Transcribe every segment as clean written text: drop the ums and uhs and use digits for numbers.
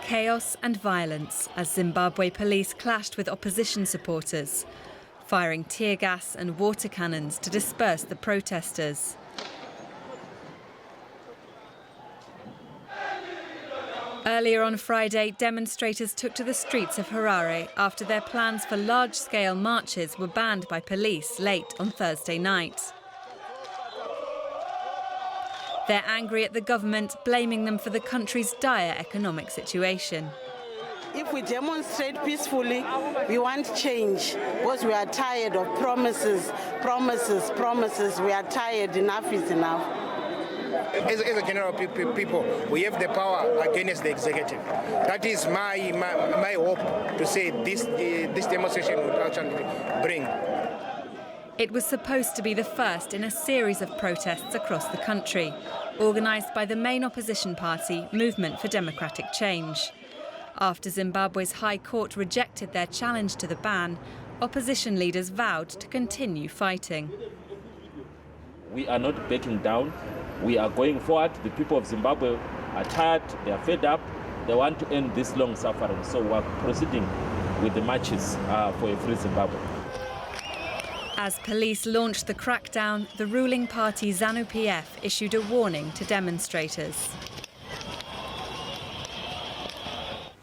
Chaos and violence as Zimbabwe police clashed with opposition supporters, firing tear gas and water cannons to disperse the protesters. Earlier on Friday, demonstrators took to the streets of Harare after their plans for large-scale marches were banned by police late on Thursday night. They're angry at the government, blaming them for the country's dire economic situation. If we demonstrate peacefully, we want change because we are tired of promises. We are tired. Enough is enough. As a general people, we have the power against the executive. That is my hope to say this demonstration will actually bring. It was supposed to be the first in a series of protests across the country, organised by the main opposition party, Movement for Democratic Change. After Zimbabwe's High Court rejected their challenge to the ban, opposition leaders vowed to continue fighting. We are not backing down. We are going forward. The people of Zimbabwe are tired, they are fed up, they want to end this long suffering. So we are proceeding with the marches for a free Zimbabwe. As police launched the crackdown, the ruling party Zanu PF issued a warning to demonstrators.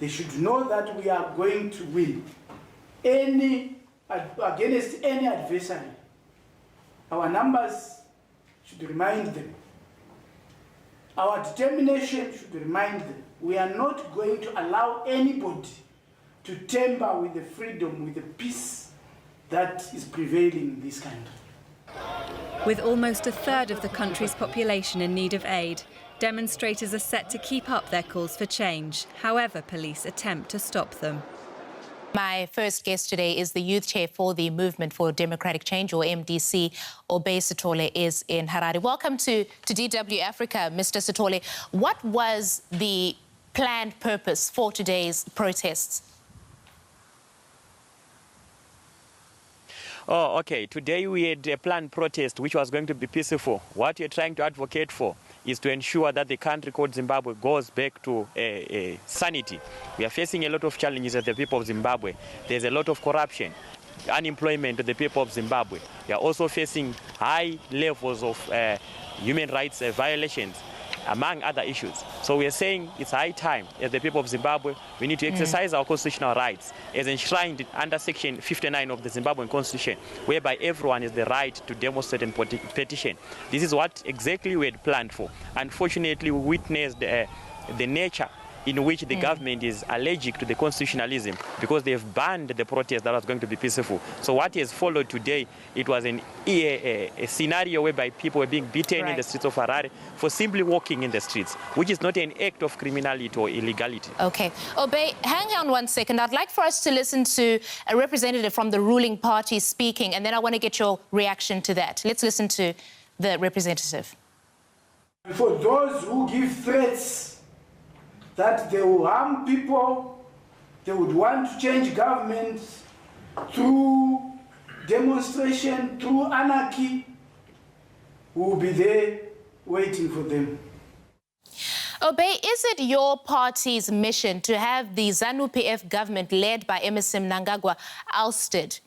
They should know that we are going to win against any adversary. Our numbers should remind them. Our determination should remind them. We are not going to allow anybody to tamper with the freedom, with the peace that is prevailing in this country. With almost a third of the country's population in need of aid, demonstrators are set to keep up their calls for change, however police attempt to stop them. My first guest today is the youth chair for the Movement for Democratic Change, or MDC. Sithole is in Harare. Welcome to DW Africa, Mr. Sithole. What was the planned purpose for today's protests? Oh, okay. Today we had a planned protest which was going to be peaceful. What we're trying to advocate for is to ensure that the country called Zimbabwe goes back to sanity. We are facing a lot of challenges as the people of Zimbabwe. There's a lot of corruption, unemployment of the people of Zimbabwe. We are also facing high levels of human rights violations, among other issues. So we are saying it's high time, as the people of Zimbabwe, we need to exercise our constitutional rights as enshrined under Section 59 of the Zimbabwean Constitution, whereby everyone has the right to demonstrate and petition. This is what exactly we had planned for. Unfortunately, we witnessed the nature in which the government is allergic to the constitutionalism because they have banned the protest that was going to be peaceful. So what has followed today, it was a scenario whereby people were being beaten in the streets of Harare for simply walking in the streets, which is not an act of criminality or illegality. Okay. Obey, hang on one second. I'd like for us to listen to a representative from the ruling party speaking, and then I want to get your reaction to that. Let's listen to the representative. For those who give threats that they will harm people, they would want to change governments through demonstration, through anarchy, we will be there waiting for them. Obey, is it your party's mission to have the Zanu PF government led by Emmerson Mnangagwa ousted?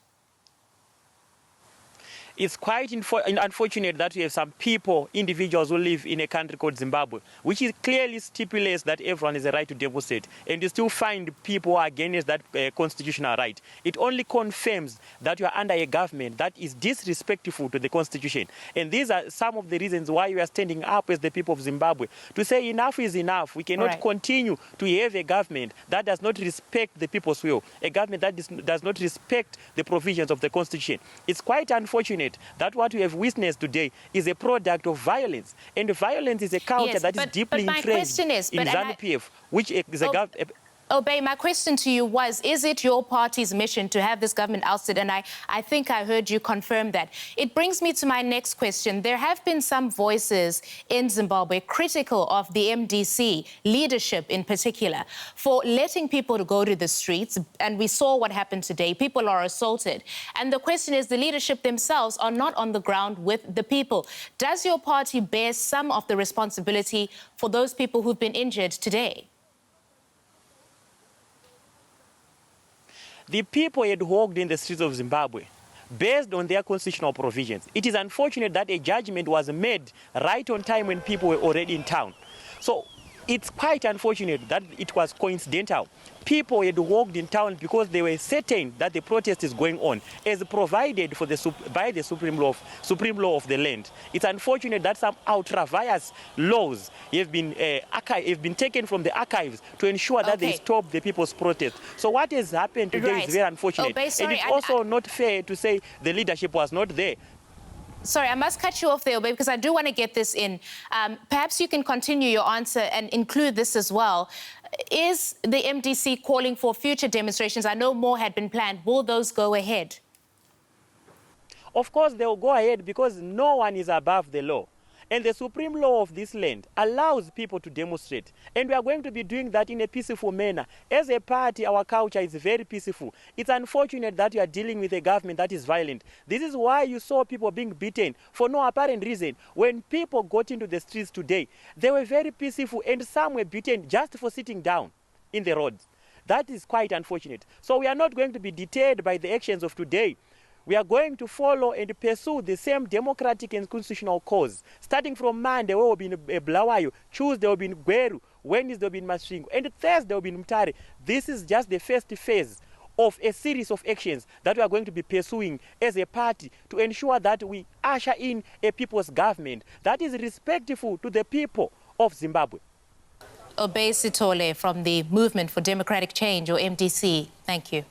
It's quite unfortunate that we have some people, individuals who live in a country called Zimbabwe, which is clearly stipulates that everyone has a right to demonstrate, and you still find people who are against that constitutional right. It only confirms that you are under a government that is disrespectful to the constitution. And these are some of the reasons why we are standing up as the people of Zimbabwe to say enough is enough. We cannot continue to have a government that does not respect the people's will, a government that does not respect the provisions of the constitution. It's quite unfortunate that what we have witnessed today is a product of violence, and violence is a culture that is deeply entrenched in Zanu PF, which is a government. Obey, my question to you was, is it your party's mission to have this government ousted? And I think I heard you confirm that. It brings me to my next question. There have been some voices in Zimbabwe critical of the MDC leadership in particular for letting people to go to the streets. And we saw what happened today. People are assaulted. And the question is, the leadership themselves are not on the ground with the people. Does your party bear some of the responsibility for those people who've been injured today? The people had walked in the streets of Zimbabwe based on their constitutional provisions. It is unfortunate that a judgment was made right on time when people were already in town. So it's quite unfortunate that it was coincidental. People had walked in town because they were certain that the protest is going on, as provided for by the supreme law of the land. It's unfortunate that some ultra-vires laws have been taken from the archives to ensure that they stop the people's protest. So what has happened today is very unfortunate. And it's also not fair to say the leadership was not there. Sorry, I must cut you off there, Obey, because I do want to get this in. Perhaps you can continue your answer and include this as well. Is the MDC calling for future demonstrations? I know more had been planned. Will those go ahead? Of course, they will go ahead because no one is above the law. And the supreme law of this land allows people to demonstrate. And we are going to be doing that in a peaceful manner. As a party, our culture is very peaceful. It's unfortunate that you are dealing with a government that is violent. This is why you saw people being beaten for no apparent reason. When people got into the streets today, they were very peaceful and some were beaten just for sitting down in the roads. That is quite unfortunate. So we are not going to be deterred by the actions of today. We are going to follow and pursue the same democratic and constitutional cause. Starting from Monday, there will be in Blawayo, Tuesday there will be in Gweru, Wednesday there will be in Masvingo, and Thursday there will be in Mutare. This is just the first phase of a series of actions that we are going to be pursuing as a party to ensure that we usher in a people's government that is respectful to the people of Zimbabwe. Obey Sithole from the Movement for Democratic Change, or MDC. Thank you.